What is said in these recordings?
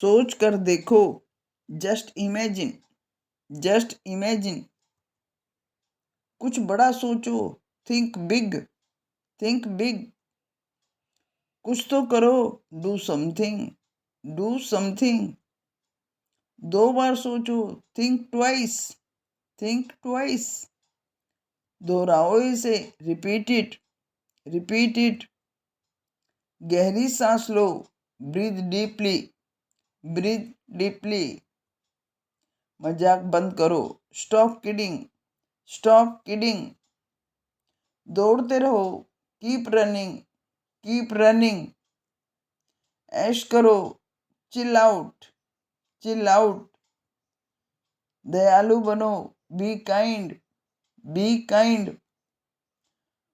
सोच कर देखो, जस्ट इमेजिन, जस्ट इमेजिन। कुछ बड़ा सोचो, थिंक बिग, थिंक बिग। कुछ तो करो, डू समथिंग, डू समथिंग। दो बार सोचो, थिंक ट्वाइस, थिंक ट्वाइस। दोहराओ इसे, रिपीट इट, रिपीट इट। गहरी सांस लो, ब्रीथ डीपली, ब्रीथ डीपली। मजाक बंद करो, स्टॉप किडिंग, स्टॉप किडिंग। दौड़ते रहो, कीप रनिंग, कीप रनिंग। ऐश करो, चिल आउट, चिल आउट। दयालु बनो, बी काइंड, बी काइंड।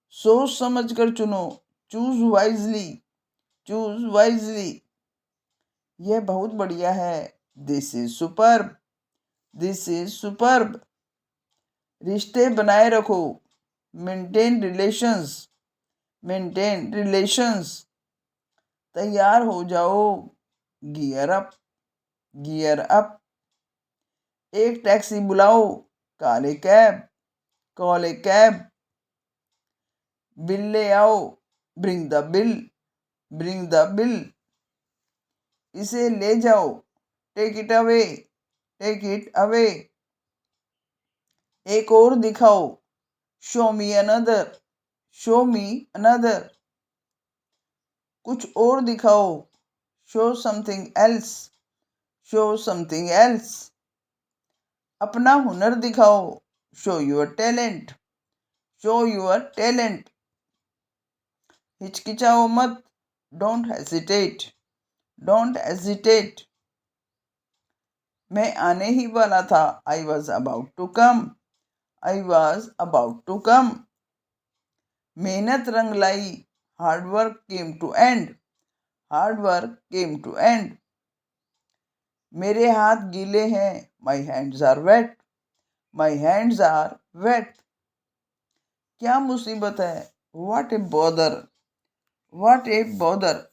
सोच समझ कर चुनो, चूज वाइजली, चूज वाइजली। यह बहुत बढ़िया है, this is superb, this is superb. रिश्ते बनाए रखो, मेंटेन रिलेशंस, मेंटेन रिलेशंस। तैयार हो जाओ, गियर अप, गियर अप। एक टैक्सी बुलाओ, call a cab, call a cab. Bill ले आओ, bring the bill, bring the bill. इसे ले जाओ, take it away, take it away. एक और दिखाओ, show me another, show me another. कुछ और दिखाओ, show something else, show something else. अपना हुनर दिखाओ, show your talent, show your talent. हिचकिचाओ मत, डोंट हेजिटेट, डोंट हेजिटेट। मैं आने ही वाला था, I was about to come, I was about to come. मेहनत रंग लाई, hard work came to end, hard work came to end. मेरे हाथ गीले हैं, my hands are wet, my hands are wet. क्या मुसीबत है, what a bother, what a bother.